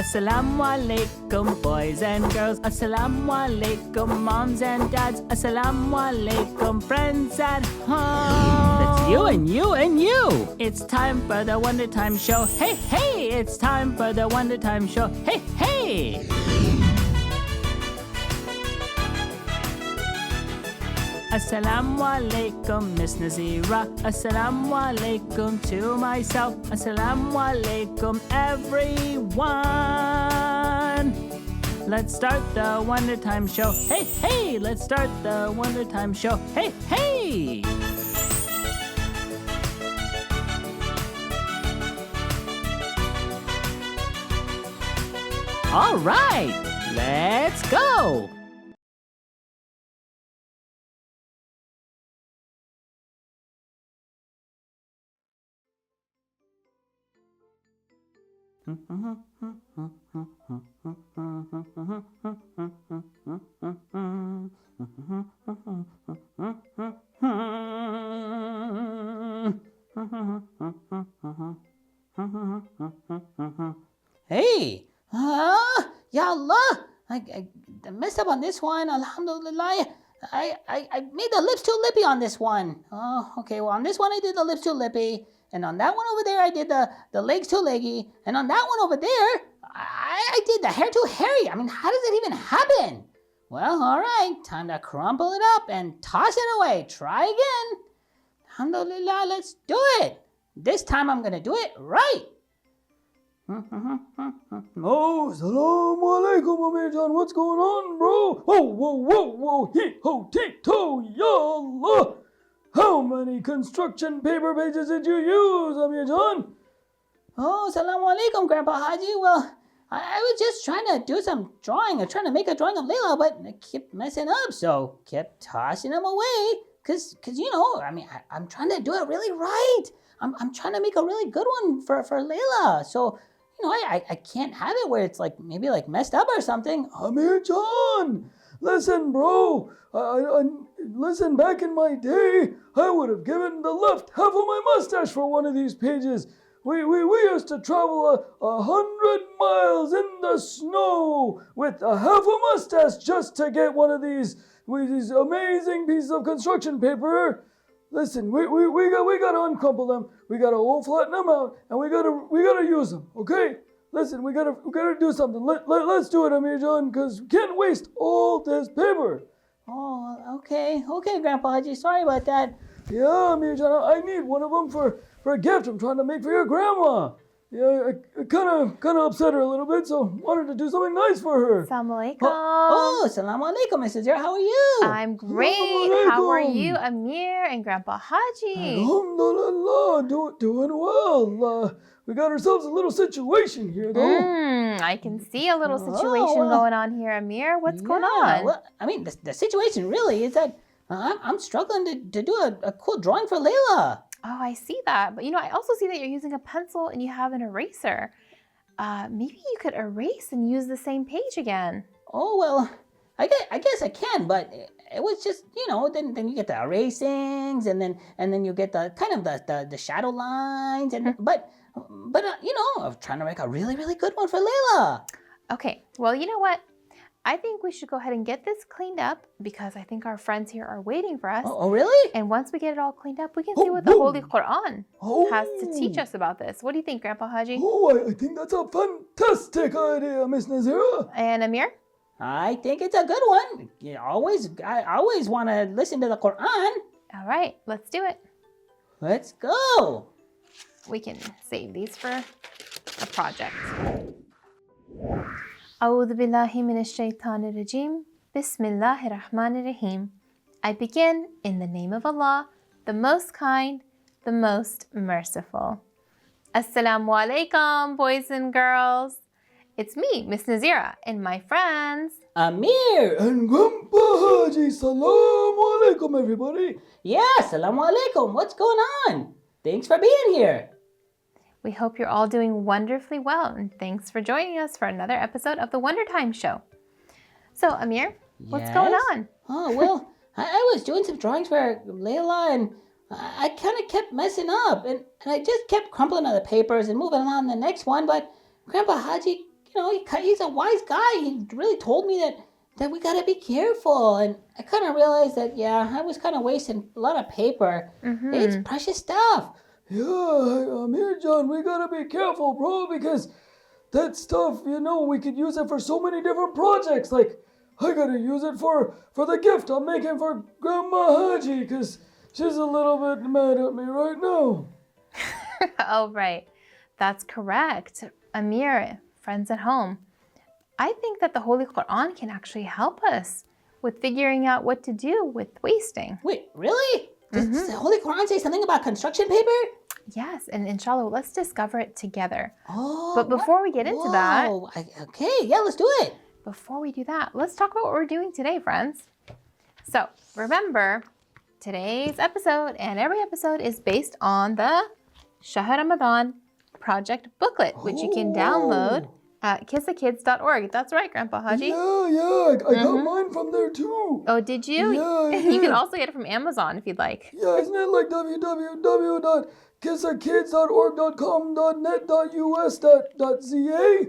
Assalamu alaikum, boys and girls. Assalamu alaikum, moms and dads. Assalamu alaikum, friends at home. That's you and you and you. It's time for the Wondertime show. Hey, hey, it's time for the Wondertime show. Hey, hey. Assalamu alaikum, Miss Nazeera. Assalamu alaikum to myself. Assalamu alaikum, everyone. Let's start the Wondertime show. Hey, hey, let's start the Wondertime show. Hey, hey. All right, let's go. Hey, Ya Allah, I messed up on this one. Alhamdulillah, I made the lips too lippy on this one. Oh, okay, well on this one I did the lips too lippy. And on that one over there, I did the legs too leggy. And on that one over there, I did the hair too hairy. I mean, how does it even happen? Well, all right, time to crumple it up and toss it away. Try again. Alhamdulillah, let's do it. This time I'm going to do it right. Oh, salaam alaikum, Amir John. What's going on, bro? Whoa, hee ho, tito, ya Allah. How many construction paper pages did you use, Amir John? Oh, salaam alaikum, Grandpa Hajji. Well, I was just trying to do some drawing. I'm trying to make a drawing of Layla, but I kept messing up, so kept tossing them away. Cause you know, I mean, I'm trying to do it really right. I'm trying to make a really good one for Layla. So, you know, I can't have it where it's like maybe like messed up or something. Amir John, listen, bro. Listen, back in my day, I would have given the left half of my mustache for one of these pages. We used to travel 100 miles in the snow with a half a mustache just to get one of these amazing pieces of construction paper. Listen, we gotta uncrumple them, we gotta flatten them out, and we gotta use them, okay? Listen, we gotta do something. Let's do it, Amir John, because we can't waste all this paper. Oh, okay, Grandpa Hajji. Sorry about that. Yeah, Amir John, I need one of them for a gift I'm trying to make for your grandma. Yeah, I kind of upset her a little bit, so wanted to do something nice for her. Assalamu alaikum. Oh, assalamu alaikum, Mrs. Zara. How are you? I'm great. How are you, Amir and Grandpa Hajji? Alhamdulillah, doing well. We got ourselves a little situation here, though. I can see a little situation going on here, Amir. What's going on? Well, I mean, the situation really is that I'm struggling to do a cool drawing for Layla. Oh, I see that. But, you know, I also see that you're using a pencil and you have an eraser. Maybe you could erase and use the same page again. Oh, well, I guess I can, but it was just, you know, then you get the erasings and then you get the kind of the shadow lines and but you know, I'm trying to make a really, really good one for Layla. Okay, well, you know what? I think we should go ahead and get this cleaned up because I think our friends here are waiting for us. Oh, really? And once we get it all cleaned up, we can see what the Holy Quran has to teach us about this. What do you think, Grandpa Hajji? Oh, I think that's a fantastic idea, Miss Nazeera. And Amir? I think it's a good one. I always want to listen to the Quran. All right, let's do it. Let's go. We can save these for a project. أعوذ بالله من الشيطان الرجيم. بسم الله الرحمن الرحيم. I begin in the name of Allah, the most kind, the most merciful. Assalamu alaikum, boys and girls. It's me, Miss Nazeera, and my friends Amir and Grandpa Hajji. Salaam alaikum, everybody. Yeah, assalamu alaikum. What's going on? Thanks for being here. We hope you're all doing wonderfully well, and thanks for joining us for another episode of the Wondertime Show. So, Amir, what's going on? Oh, well, I was doing some drawings for Layla, and I kind of kept messing up, and I just kept crumpling on the papers and moving on to the next one, but Grandpa Hajji, he's a wise guy. He really told me that we gotta be careful. And I kind of realized that, I was kind of wasting a lot of paper. It's precious stuff. Yeah, Amir John, we gotta be careful, bro, because that stuff, we could use it for so many different projects. Like, I gotta use it for the gift I'm making for Grandma Hajji, because she's a little bit mad at me right now. Oh, right. That's correct. Amir, friends at home, I think that the Holy Quran can actually help us with figuring out what to do with wasting. Wait, really? Does the Holy Quran say something about construction paper? Yes, and inshallah, let's discover it together. Oh, but before we get into that, okay, let's do it. Before we do that, let's talk about what we're doing today, friends. So remember, today's episode and every episode is based on the Shahr Ramadan project booklet, which you can download at kissakids.org. That's right, Grandpa Hajji. Yeah, I got mine from there too. Oh, did you? Yeah. You can also get it from Amazon if you'd like. Yeah, isn't it like www.kissakids.org.com.net.us.za?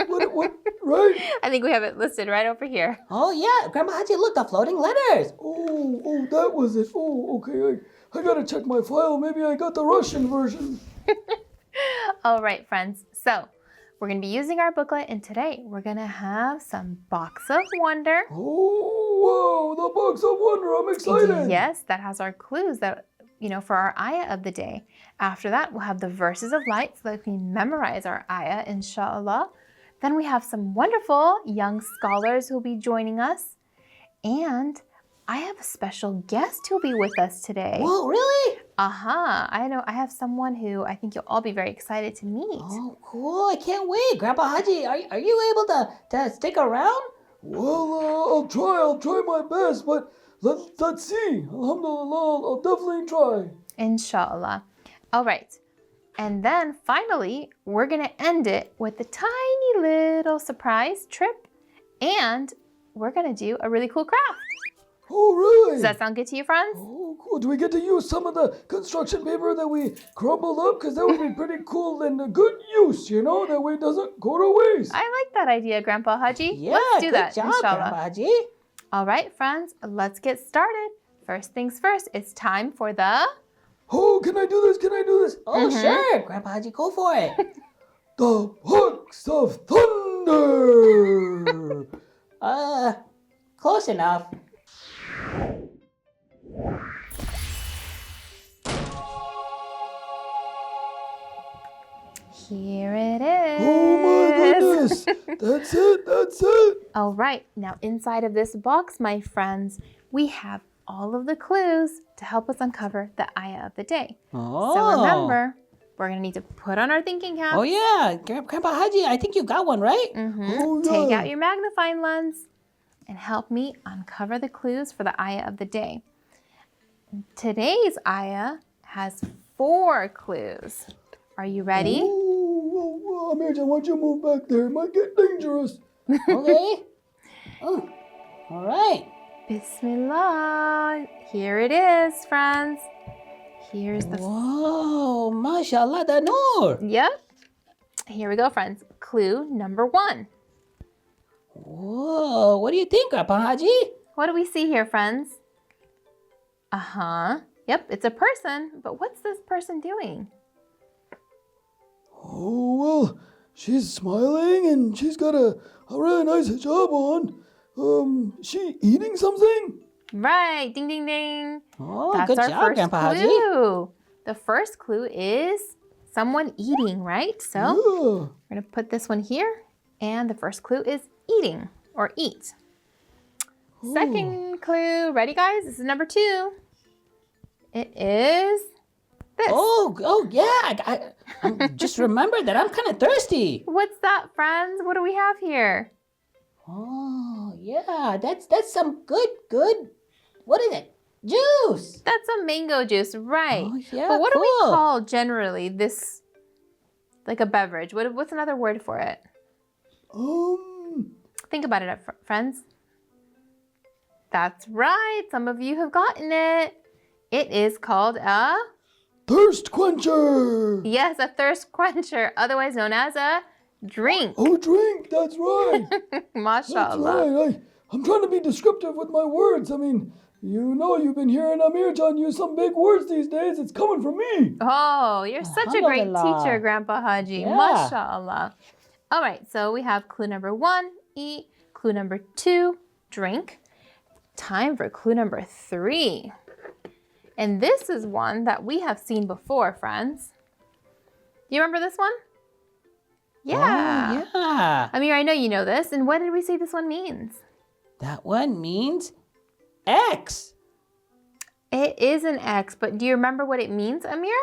What, right? I think we have it listed right over here. Oh, yeah, Grandpa Hajji, look, the floating letters. Oh, that was it. Oh, okay, I gotta check my file. Maybe I got the Russian version. All right, friends. So we're going to be using our booklet, and today we're going to have some Box of Wonder. Oh, wow, the Box of Wonder. I'm excited. Yes, that has our clues that, for our ayah of the day. After that, we'll have the verses of light so that we can memorize our ayah, inshallah. Then we have some wonderful young scholars who will be joining us. And I have a special guest who'll be with us today. Whoa, really? I know. I have someone who I think you'll all be very excited to meet. Oh, cool. I can't wait. Grandpa Hajji, are you able to stick around? Well, I'll try my best, but let's see. Alhamdulillah, I'll definitely try. Inshallah. All right. And then finally, we're going to end it with a tiny little surprise trip. And we're going to do a really cool craft. Oh, really? Does that sound good to you, friends? Oh, cool. Do we get to use some of the construction paper that we crumbled up? Because that would be pretty cool and a good use, that way it doesn't go to waste. I like that idea, Grandpa Hajji. Yeah, let's do that, good job, inshallah. Grandpa Hajji. All right, friends, let's get started. First things first, it's time for the... Oh, can I do this? Oh, sure. Grandpa Hajji, go for it. The Box of Thunder. Close enough. Here it is. Oh my goodness. That's it. All right, now inside of this box, my friends, we have all of the clues to help us uncover the ayah of the day. Oh. So remember, we're going to need to put on our thinking caps. Oh, yeah. Grandpa Hajji, I think you got one, right? Oh, yeah. Take out your magnifying lens and help me uncover the clues for the ayah of the day. Today's ayah has 4 clues. Are you ready? Oh, Amir, why don't you move back there? It might get dangerous. Okay. Oh, all right. Bismillah. Here it is, friends. Here's the... Whoa, mashallah, the noor. Yep. Here we go, friends. Clue number 1. Whoa, what do you think, Grandpa Hajji? What do we see here, friends? Yep, it's a person, but what's this person doing? Oh, well, she's smiling and she's got a really nice hijab on. She eating something? Right, ding, ding, ding. Oh, That's good our job, first Grandpa Hajji. clue. The first clue is someone eating, right? So we're going to put this one here. And the first clue is eating or eat. Ooh. Second clue. Ready, guys? This is number 2. It is this. Oh, yeah. I just remembered that I'm kind of thirsty. What's that, friends? What do we have here? Oh, yeah. That's some good. What is it? Juice. That's a mango juice, right? Oh, yeah, but what do we cool. call generally this, like a beverage? What's another word for it? Think about it, friends. That's right. Some of you have gotten it. It is called a... Thirst quencher. Yes, a thirst quencher, otherwise known as a Drink. Oh, drink. That's right. That's MashaAllah. right. I'm trying to be descriptive with my words. I mean, you know, you've been hearing Amir John use some big words these days. It's coming from me. Oh, you're such a great Alhamdulillah. teacher, Grandpa Hajji. Yeah. MashaAllah. All right, so we have clue number 1, eat. Clue number 2, drink. Time for clue number 3. And this is one that we have seen before, friends. Do you remember this one? Yeah. Oh, yeah. Amir, I know you know this. And what did we say this one means? That one means X. It is an X, but do you remember what it means, Amir?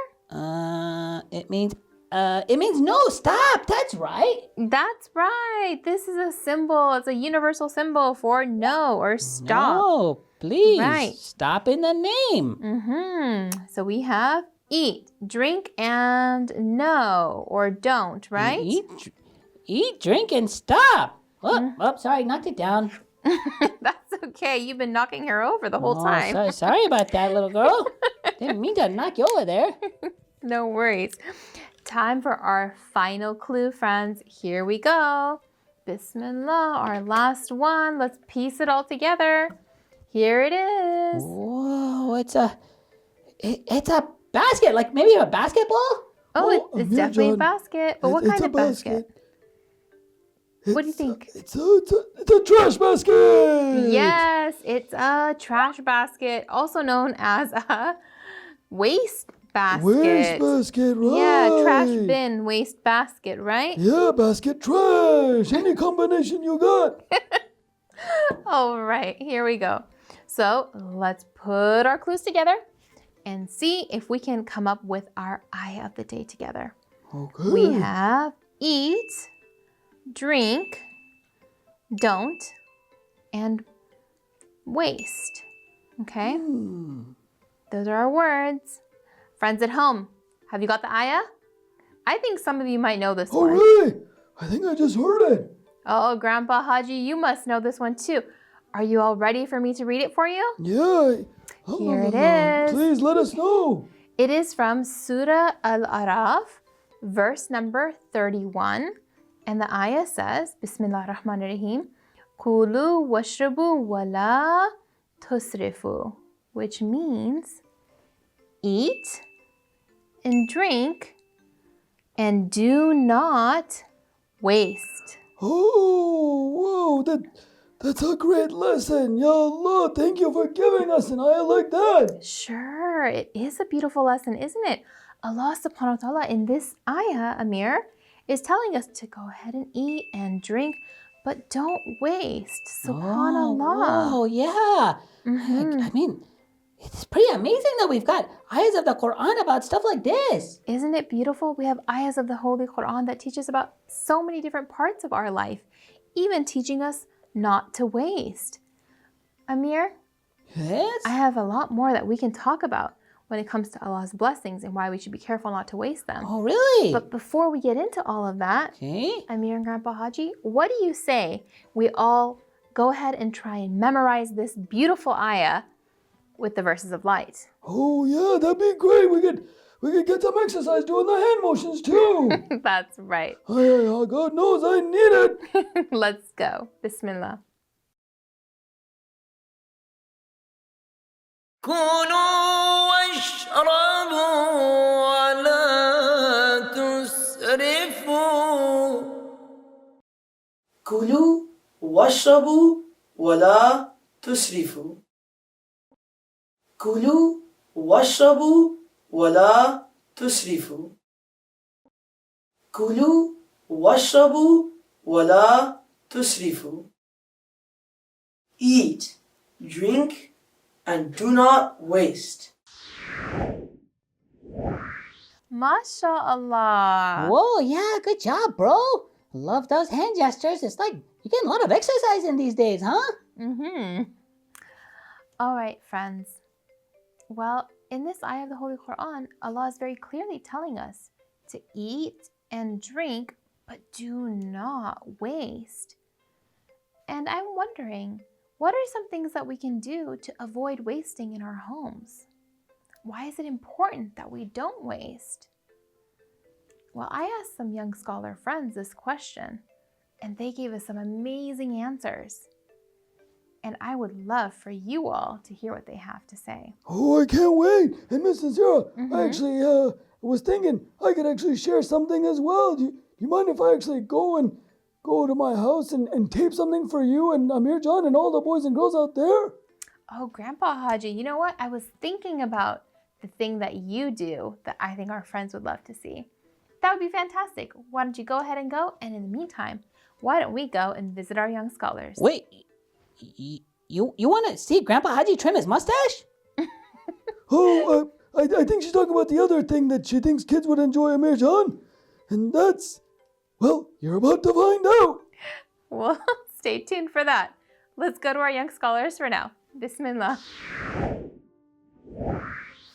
It means no, stop. That's right. That's right. This is a symbol. It's a universal symbol for no or stop. No, please. Right. Stop in the name. So we have eat, drink, and no or don't, right? Eat, drink, and stop. Oh, sorry, knocked it down. That's okay. You've been knocking her over the whole time. Sorry about that, little girl. Didn't mean to knock you over there. No worries. Time for our final clue, friends. Here we go. Bismillah, our last one. Let's piece it all together. Here it is. Whoa, it's a basket, like maybe a basketball? Oh, it's Amir definitely a John, basket. But what kind of basket? What do you think? It's a trash basket. Yes, it's a trash basket, also known as a waste basket. Waste basket, right? Yeah, trash bin, waste basket, right? Yeah, basket trash. Any combination you got. All right, here we go. So let's put our clues together and see if we can come up with our ayah of the day together. Okay. We have eat, drink, don't, and waste. Okay? Those are our words. Friends at home, have you got the ayah? I think some of you might know this Oh, one. really? I think I just heard it. Oh, Grandpa Hajji, you must know this one too. Are you all ready for me to read it for you? Yeah. Here it is. Please let us know. It is from Surah Al-Araf, verse number 31. And the ayah says, Bismillah ar-Rahman ar-Rahim, Kulu washrabu wala tusrifu, which means eat and drink and do not waste. Oh, whoa, that's a great lesson. Ya Allah, thank you for giving us an ayah like that. Sure, it is a beautiful lesson, isn't it? Allah subhanahu wa ta'ala in this ayah, Amir, is telling us to go ahead and eat and drink, but don't waste. Subhanallah. Oh, yeah. I mean, it's pretty amazing that we've got ayahs of the Quran about stuff like this. Isn't it beautiful? We have ayahs of the Holy Quran that teach us about so many different parts of our life, even teaching us not to waste. Amir, Yes? I have a lot more that we can talk about when it comes to Allah's blessings and why we should be careful not to waste them. Oh, really? But before we get into all of that, Okay. Amir and Grandpa Hajji, what do you say we all go ahead and try and memorize this beautiful ayah with the verses of light? Oh, yeah, that'd be great. We could get some exercise doing the hand motions too. That's right. Oh, God knows I need it. Let's go. Bismillah. كلوا واشربوا ولا تسرفوا كلوا واشربوا ولا تسرفوا كلوا واشربوا ولا تسرفوا كلوا واشربوا ولا تسرفوا. Eat, drink, and do not waste. MashaAllah. Whoa, yeah, good job, bro. Love those hand gestures. It's like you're getting a lot of exercise in these days, huh? All right, friends. Well, in this ayah of the Holy Quran, Allah is very clearly telling us to eat and drink, but do not waste. And I'm wondering, what are some things that we can do to avoid wasting in our homes? Why is it important that we don't waste? Well, I asked some young scholar friends this question, and they gave us some amazing answers. And I would love for you all to hear what they have to say. Oh, I can't wait. And Miss Nazeera, I actually was thinking I could actually share something as well. Do you mind if I actually go to my house and tape something for you and Amir John and all the boys and girls out there? Oh, Grandpa Hajji, you know what? I was thinking about the thing that you do that I think our friends would love to see. That would be fantastic. Why don't you go ahead and go? And in the meantime, why don't we go and visit our young scholars? Wait, you want to see Grandpa Hajji trim his mustache? Oh, I think she's talking about the other thing that she thinks kids would enjoy, Amir John. And that's, well, you're about to find out. Well, stay tuned for that. Let's go to our young scholars for now. Bismillah.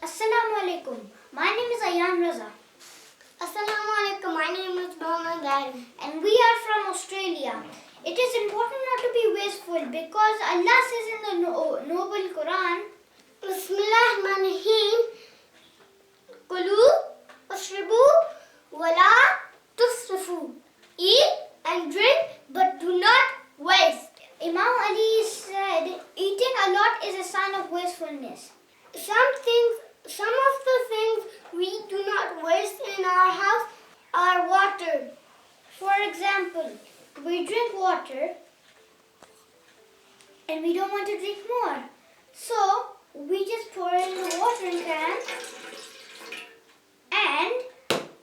Assalamu alaikum. My name is Ayan Raza. Assalamu alaikum. My name is Mohammed and we are from Australia. It is important not to be wasteful because Allah says in the Noble Quran, Bismillahirrahmanirrahim, Kulu, Ashrabu, Wala, Tusrifu. Eat and drink, but do not waste. Imam Ali said, eating a lot is a sign of wastefulness. Some of the things we do not waste in our house are water. For example, we drink water and we don't want to drink more. So we just pour in the watering can and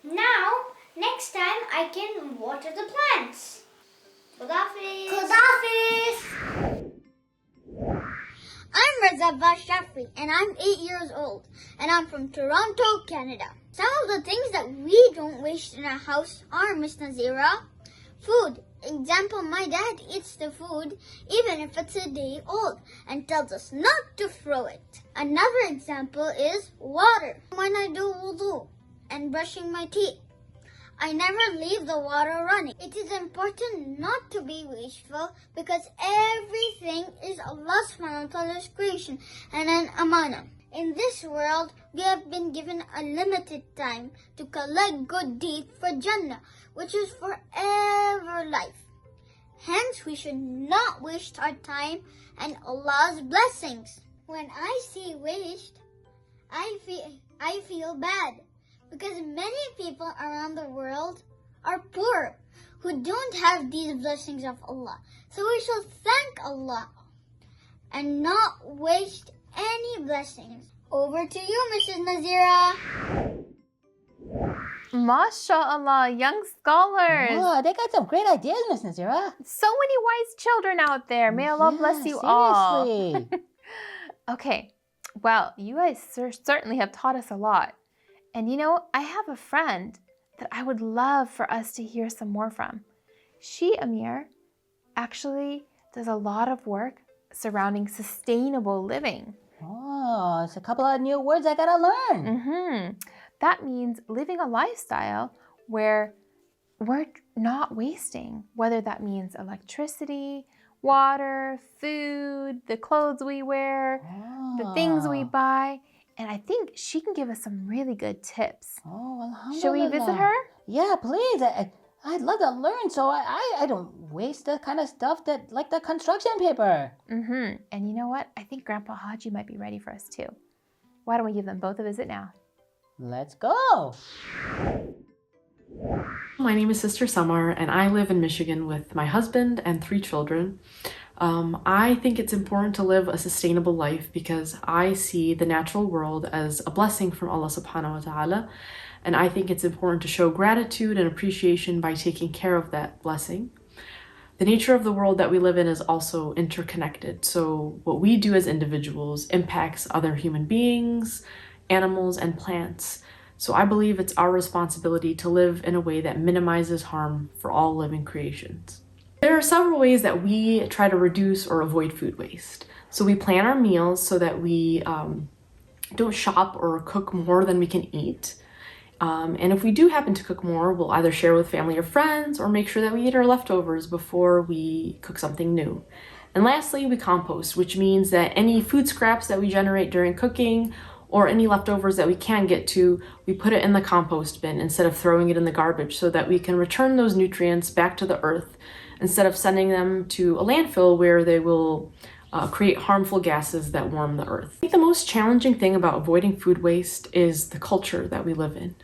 now next time I can water the plants. Khudafiz. Khudafiz. I'm Raza Shafri and I'm 8 years old and I'm from Toronto, Canada. Some of the things that we don't waste in our house are, Miss Nazeera, food. Example, my dad eats the food even if it's a day old and tells us not to throw it. Another example is water. When I do wudu and brushing my teeth, I never leave the water running. It is important not to be wasteful because everything is Allah subhanahu wa ta'ala's creation and an amana. In this world, we have been given a limited time to collect good deeds for Jannah, which is forever life. Hence, we should not waste our time and Allah's blessings. When I see waste, I feel bad because many people around the world are poor who don't have these blessings of Allah. So we should thank Allah and not waste any blessings. Over to you, Mrs. Nazeera. MashaAllah, young scholars. Oh, they got some great ideas, Miss Nazeera. So many wise children out there. May Allah bless you all. Seriously. Okay, well, you guys certainly have taught us a lot. And you know, I have a friend that I would love for us to hear some more from. She, Amir, actually does a lot of work surrounding sustainable living. Oh, it's a couple of new words I gotta learn. That means living a lifestyle where we're not wasting, whether that means electricity, water, food, the clothes we wear, the things we buy. And I think she can give us some really good tips. Oh, alhamdulillah. Shall we visit her? Yeah, please. I'd love to learn so I don't waste the kind of stuff that, like the construction paper. And you know what? I think Grandpa Hajji might be ready for us too. Why don't we give them both a visit now? Let's go. My name is Sister Summar and I live in Michigan with my husband and 3 children. I think it's important to live a sustainable life because I see the natural world as a blessing from Allah subhanahu wa ta'ala. And I think it's important to show gratitude and appreciation by taking care of that blessing. The nature of the world that we live in is also interconnected. So what we do as individuals impacts other human beings, animals, and plants. So I believe it's our responsibility to live in a way that minimizes harm for all living creations. There are several ways that we try to reduce or avoid food waste. So we plan our meals so that we don't shop or cook more than we can eat. And if we do happen to cook more, we'll either share with family or friends or make sure that we eat our leftovers before we cook something new. And lastly, we compost, which means that any food scraps that we generate during cooking or any leftovers that we can get to, we put it in the compost bin instead of throwing it in the garbage so that we can return those nutrients back to the earth instead of sending them to a landfill where they will create harmful gases that warm the earth. I think the most challenging thing about avoiding food waste is the culture that we live in.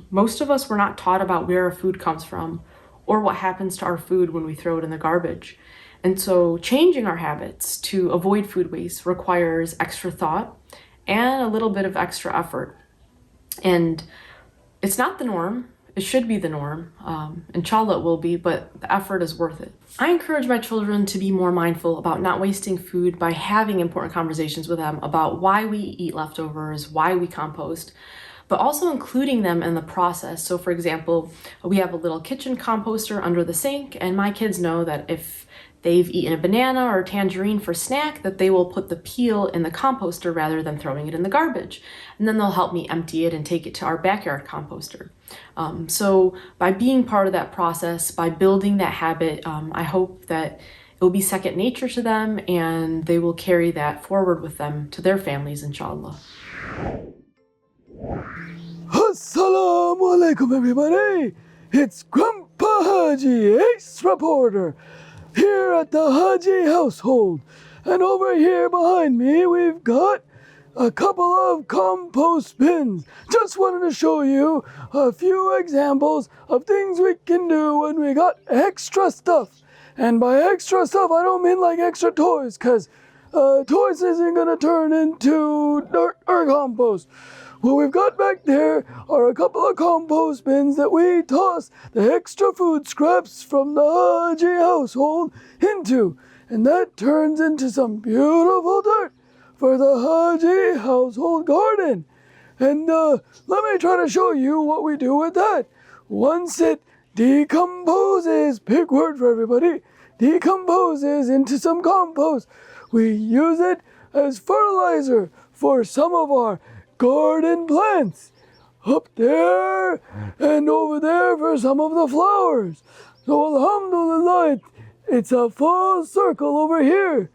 Most of us were not taught about where our food comes from or what happens to our food when we throw it in the garbage. And so changing our habits to avoid food waste requires extra thought and a little bit of extra effort. And it's not the norm. It should be the norm. Inshallah it will be, but the effort is worth it. I encourage my children to be more mindful about not wasting food by having important conversations with them about why we eat leftovers, why we compost, but also including them in the process. So for example, we have a little kitchen composter under the sink, and my kids know that if they've eaten a banana or a tangerine for snack, that they will put the peel in the composter rather than throwing it in the garbage. And then they'll help me empty it and take it to our backyard composter. So by being part of that process, by building that habit, I hope that it will be second nature to them and they will carry that forward with them to their families, inshallah. Assalamu alaikum, everybody. It's Grandpa Hajji, Ace Reporter, here at the Hajji household. And over here behind me, we've got a couple of compost bins. Just wanted to show you a few examples of things we can do when we got extra stuff. And by extra stuff, I don't mean like extra toys, because toys isn't going to turn into dirt or compost. What we've got back there are a couple of compost bins that we toss the extra food scraps from the Hajji household into. And that turns into some beautiful dirt for the Hajji household garden. And let me try to show you what we do with that. Once it decomposes, big word for everybody, decomposes into some compost, we use it as fertilizer for some of our garden plants. Up there and over there for some of the flowers. So alhamdulillah, it's a full circle over here.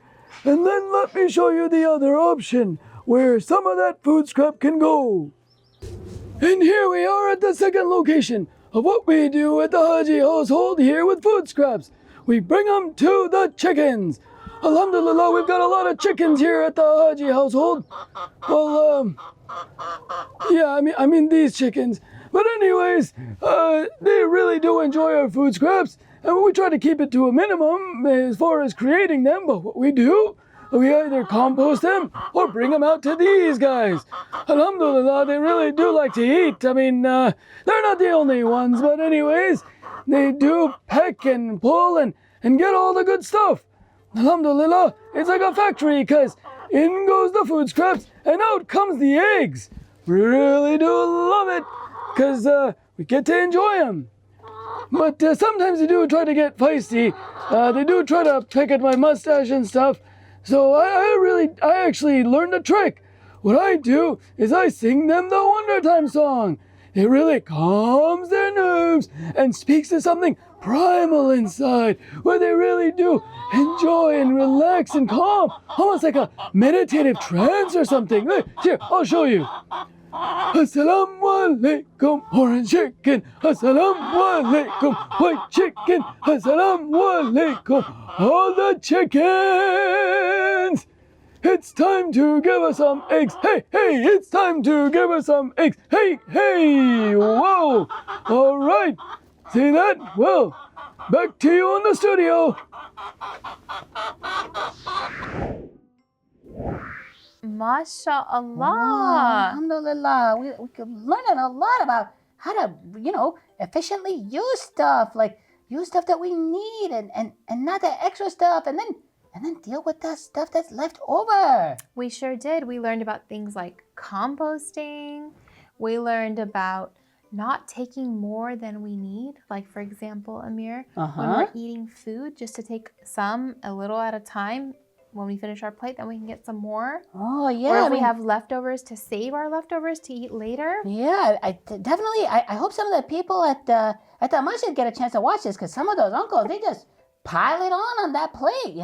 And then let me show you the other option, where some of that food scrap can go. And here we are at the second location of what we do at the Hajji household here with food scraps. We bring them to the chickens. Alhamdulillah, we've got a lot of chickens here at the Hajji household. Well, yeah, I mean these chickens. But anyways, they really do enjoy our food scraps. And we try to keep it to a minimum as far as creating them, but what we do, we either compost them or bring them out to these guys. Alhamdulillah, they really do like to eat. I mean, they're not the only ones, but anyways, they do peck and pull and get all the good stuff. Alhamdulillah, it's like a factory, because in goes the food scraps and out comes the eggs. We really do love it, because we get to enjoy them. But sometimes they do try to get feisty. They do try to pick at my mustache and stuff. So I actually learned a trick. What I do is I sing them the Wondertime song. It really calms their nerves and speaks to something primal inside, where they really do enjoy and relax and calm, almost like a meditative trance or something. Look, here, I'll show you. Assalamu alaikum, orange chicken. Assalamu alaikum, white chicken. Assalamu alaikum, all the chickens. It's time to give us some eggs. Hey, hey, it's time to give us some eggs. Hey, hey, whoa. All right, see that? Well, back to you in the studio. MashaAllah. Alhamdulillah, we learning a lot about how to, efficiently use stuff, like use stuff that we need and not the extra stuff, and then deal with the stuff that's left over. We sure did. We learned about things like composting. We learned about not taking more than we need. Like, for example, Amir, when we're eating food, just to take a little at a time. When we finish our plate, then we can get some more. Oh, yeah. Or if we have leftovers, to save our leftovers to eat later. Yeah, I hope some of the people at the masjid get a chance to watch this, because some of those uncles, they just pile it on that plate,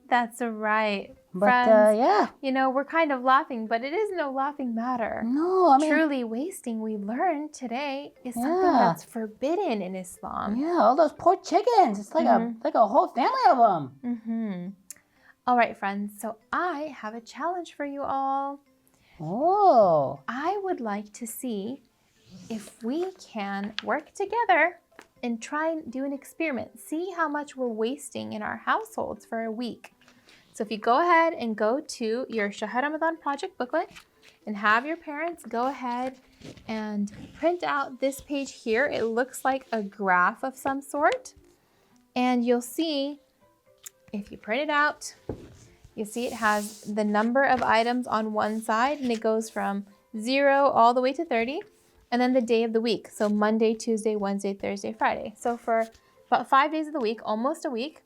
That's right. But Friends, yeah. you know, we're kind of laughing, but it is no laughing matter. No, I mean. Truly wasting, we learned today, is something Yeah. that's forbidden in Islam. Yeah, all those poor chickens. It's like a whole family of them. All right, friends. So I have a challenge for you all. Oh. I would like to see if we can work together and try and do an experiment. See how much we're wasting in our households for a week. So if you go ahead and go to your Shahr Ramadan project booklet and have your parents go ahead and print out this page here. It looks like a graph of some sort. And you'll see, if you print it out, you'll see it has the number of items on one side, and it goes from 0 all the way to 30, and then the day of the week. So Monday, Tuesday, Wednesday, Thursday, Friday. So for about 5 days of the week, almost a week,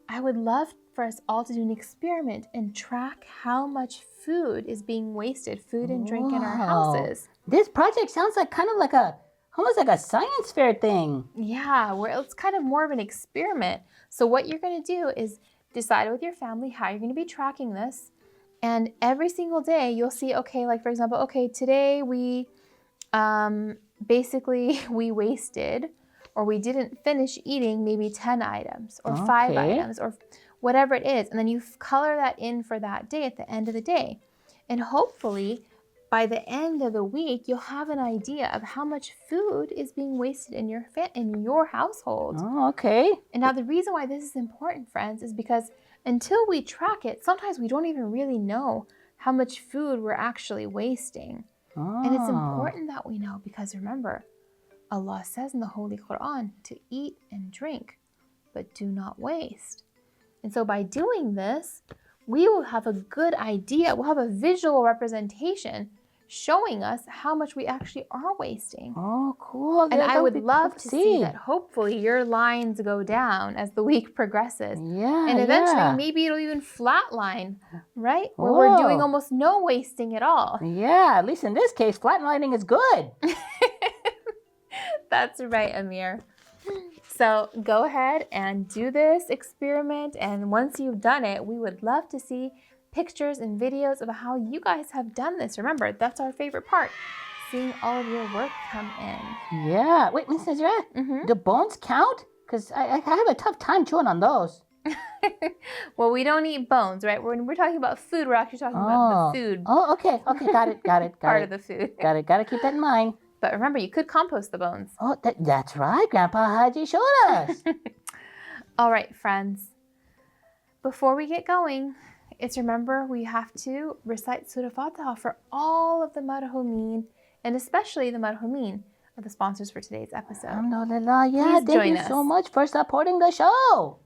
I would love for us all to do an experiment and track how much food is being wasted, food and drink in our houses. This project sounds like kind of like almost like a science fair thing. Yeah, where it's kind of more of an experiment. So what you're going to do is decide with your family how you're going to be tracking this. And every single day you'll see, okay, like for example, okay, today we basically we wasted or we didn't finish eating maybe 10 items or 5 items or whatever it is. And then you color that in for that day at the end of the day. And hopefully by the end of the week, you'll have an idea of how much food is being wasted in your household. Oh, okay. And now the reason why this is important, friends, is because until we track it, sometimes we don't even really know how much food we're actually wasting. Oh. And it's important that we know because remember, Allah says in the Holy Quran to eat and drink, but do not waste. And so by doing this, we will have a good idea. We'll have a visual representation showing us how much we actually are wasting. Oh, cool. And I would love to see that hopefully your lines go down as the week progresses. Yeah. And eventually maybe it'll even flatline, right? Where we're doing almost no wasting at all. Yeah, at least in this case, flatlining is good. That's right, Amir. So go ahead and do this experiment. And once you've done it, we would love to see pictures and videos of how you guys have done this. Remember, that's our favorite part, seeing all of your work come in. Yeah. Wait, Miss Nazeera, do bones count? Because I have a tough time chewing on those. Well, we don't eat bones, right? When we're talking about food, we're actually talking about the food. Oh, okay. Okay, got it. Part of the food. Got to keep that in mind. But remember, you could compost the bones. Oh, that's right. Grandpa Hajji showed us. All right, friends. Before we get going, remember we have to recite Surah Fatiha for all of the marhumin, and especially the marhumin are the sponsors for today's episode. Alhamdulillah. Yeah, Please thank join you us. so much for supporting the show.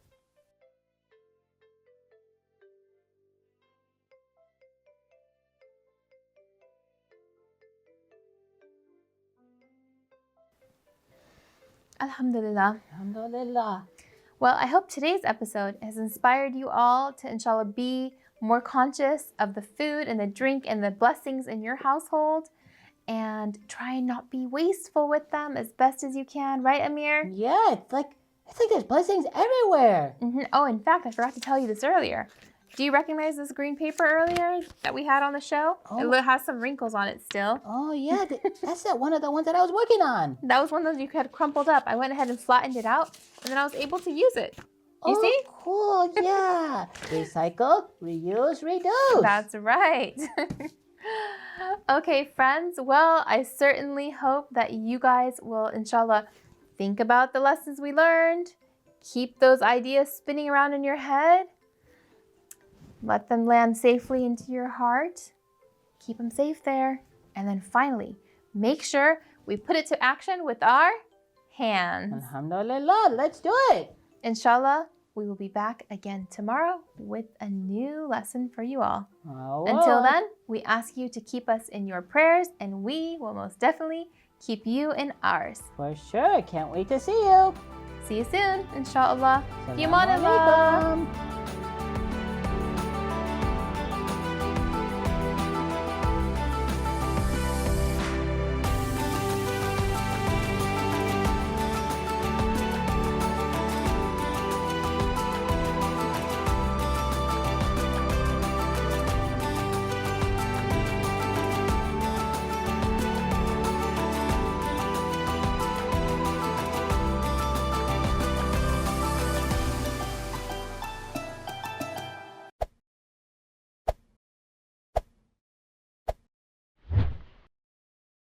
Alhamdulillah. Alhamdulillah. Well, I hope today's episode has inspired you all to, inshallah, be more conscious of the food and the drink and the blessings in your household and try and not be wasteful with them as best as you can. Right, Amir? Yeah, it's like there's blessings everywhere. Oh, in fact, I forgot to tell you this earlier. Do you recognize this green paper earlier that we had on the show? Oh. It has some wrinkles on it still. Oh, yeah. That's one of the ones that I was working on. That was one of those you had crumpled up. I went ahead and flattened it out, and then I was able to use it. You see? Cool. Yeah. Recycle, reuse, reduce. That's right. Okay, friends. Well, I certainly hope that you guys will, inshallah, think about the lessons we learned. Keep those ideas spinning around in your head. Let them land safely into your heart. Keep them safe there. And then finally, make sure we put it to action with our hands. Alhamdulillah, let's do it. Inshallah, we will be back again tomorrow with a new lesson for you all. Oh, Until then, we ask you to keep us in your prayers, and we will most definitely keep you in ours. For sure. Can't wait to see you. See you soon, inshallah. Fi Assalamu amanillah. alaikum.